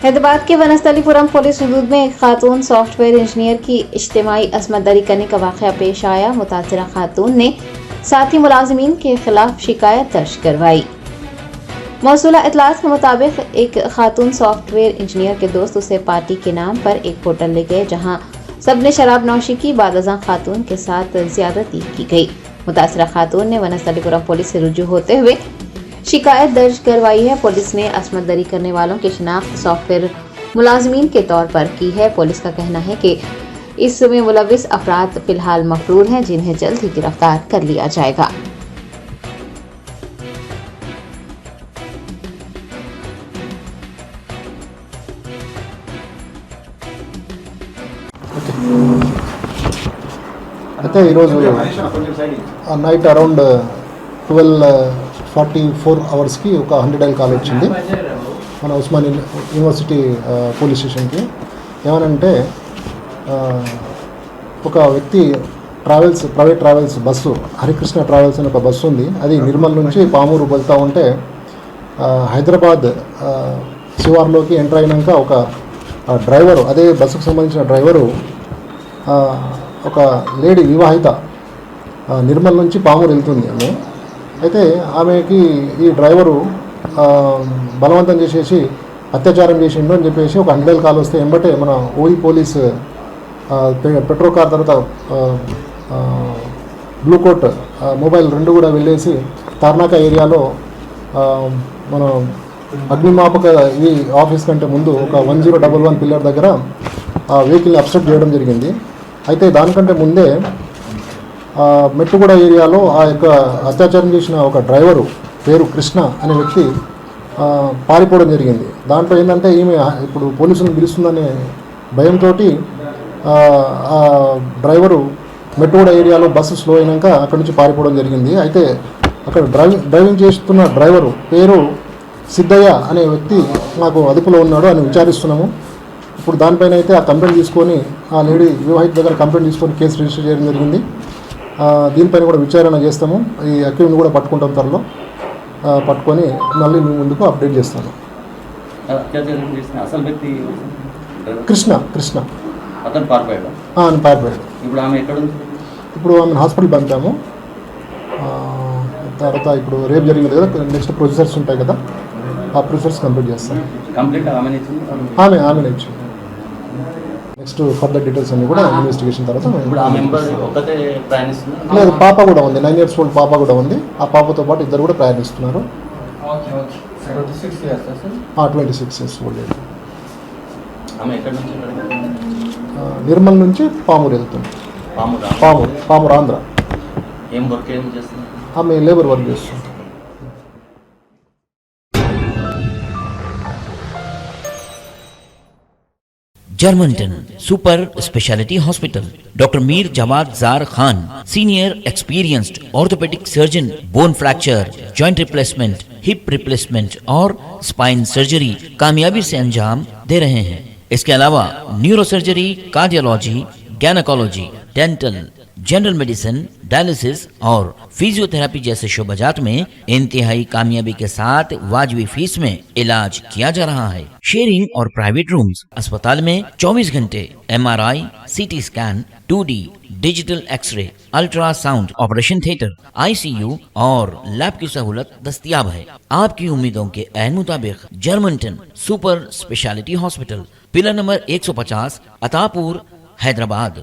हैदराबाद के वनस्थलीपुरम पुलिस हदूद में एक खातून सॉफ्टवेयर इंजीनियर की इज्तिमाई असमत दरी करने का वाक़या पेश आया। मुतासिरा खातून ने साथी मुलाजिमीन के खिलाफ शिकायत दर्ज करवाई। मौसूला इतलात के मुताबिक एक खातून सॉफ्टवेयर इंजीनियर के दोस्त उसे पार्टी के नाम पर एक होटल ले गए, जहां सबने शराब नौशी की। बादअज़ां खातून के साथ ज्यादती की गई। मुतासिरा खातून ने वनस्थलीपुरम पुलिस से रुजू होते हुए शिकायत दर्ज करवाई है। पुलिस ने असमत दरी करने वालों की शिनाख्त सॉफ्टवेयर मुलाजिमीन के तौर पर की है। पुलिस का कहना है कि इसमें मुलविस अफराद फिलहाल मफरूर हैं, जिन्हें जल्द ही गिरफ्तार कर लिया जाएगा। అయితే ఈరోజు నైట్ అరౌండ్ 12:44 అవర్స్కి ఒక 100 కాల్ వచ్చింది మన ఉస్మాన్ యూనివర్సిటీ పోలీస్ స్టేషన్కి. ఏమనంటే ఒక వ్యక్తి private travels bus, Harikrishna travels అనే ఒక బస్సు ఉంది. అది నిర్మల్ నుంచి పామూరు వెళ్తూ ఉంటే హైదరాబాద్ శివార్లోకి ఎంటర్ అయినాక ఒక డ్రైవరు, అదే బస్సుకు సంబంధించిన డ్రైవరు ఒక లేడీ వివాహిత నిర్మల్ నుంచి పామూరు వెళ్తుంది ఆమె. అయితే ఆమెకి ఈ డ్రైవరు బలవంతం చేసేసి అత్యాచారం చేసిండు అని చెప్పేసి ఒక 100 కాల్ వస్తే ఎంబటే మన ఓయి పోలీస్ పెట్రోల్ కార్ తర్వాత బ్లూ కోట్ మొబైల్ 2 కూడా వెళ్ళేసి తార్నాక ఏరియాలో మన అగ్నిమాపక ఈ ఆఫీస్ కంటే ముందు ఒక 1011 పిల్లర్ దగ్గర ఆ వెహికల్ని అబ్స్ట్రక్ట్ చేయడం జరిగింది. అయితే దానికంటే ముందే మెట్టుగూడ ఏరియాలో ఆ యొక్క అత్యాచారం చేసిన ఒక డ్రైవరు పేరు కృష్ణ అనే వ్యక్తి పారిపోవడం జరిగింది. దాంట్లో ఏంటంటే ఈమె ఇప్పుడు పోలీసులను పిలుస్తుందనే భయంతో ఆ డ్రైవరు మెట్టుగూడ ఏరియాలో బస్సు స్లో అయినాక అక్కడి నుంచి పారిపోవడం జరిగింది. అయితే అక్కడ డ్రైవింగ్ చేస్తున్న డ్రైవరు పేరు సిద్ధయ్య అనే వ్యక్తి మాకు అదుపులో ఉన్నాడు అని విచారిస్తున్నాము. ఇప్పుడు దానిపైన అయితే ఆ కంప్లైంట్ తీసుకొని ఆ లేడీ వివాహిత దగ్గర కంప్లైంట్ తీసుకొని కేసు రిజిస్టర్ చేయడం జరిగింది. దీనిపైన కూడా విచారణ చేస్తాము. ఈ అక్యూజ్ని కూడా పట్టుకుంటాం త్వరలో. పట్టుకొని మళ్ళీ మీ ముందుకు అప్డేట్ చేస్తాను. కృష్ణ అతను పారిపోయాడు. ఇప్పుడు ఆమె హాస్పిటల్ పంపాము. తర్వాత ఇప్పుడు రేపు జరిగింది కదా, నెక్స్ట్ ప్రొసీజర్స్ ఉంటాయి కదా, ఆ ప్రొసీజర్స్ కంప్లీట్ చేస్తాం. ఆమె ఇచ్చింది. నెక్స్ట్ ఫర్దర్ డీటెయిల్స్ అన్ని కూడా ఇన్వెస్టిగేషన్ తర్వాత లేదు, పాప కూడా ఉంది, 9 years old పాప కూడా ఉంది. ఆ పాపతో పాటు ఇద్దరు కూడా ప్రయాణిస్తున్నారు. 26 years old. నిర్మల్ నుంచి పామూరు వెళ్తుంది. పామూరు ఆంధ్ర. ఆమె లేబర్ వర్క్ చేస్తుంది. Germanten super speciality hospital, doctor Mir Jawad Zar Khan, senior experienced orthopaedic surgeon, bone fracture, joint replacement, hip replacement और स्पाइन सर्जरी कामयाबी से अंजाम दे रहे हैं। इसके अलावा neuro surgery, cardiology, gynaecology, dental, general medicine, dialysis और फिजियोथेरेपी जैसे शोबाजात में इंतहाई कामयाबी के साथ वाजबी फीस में इलाज किया जा रहा है। शेयरिंग और प्राइवेट रूम्स। अस्पताल में 24 घंटे MRI, CT scan, 2D digital x-ray, ultrasound, operation theatre, ICU और लैब की सहूलत दस्तयाब है। आपकी उम्मीदों के ऐन मुताबिक Germanten super speciality hospital, pillar number 150, Attapur, Hyderabad.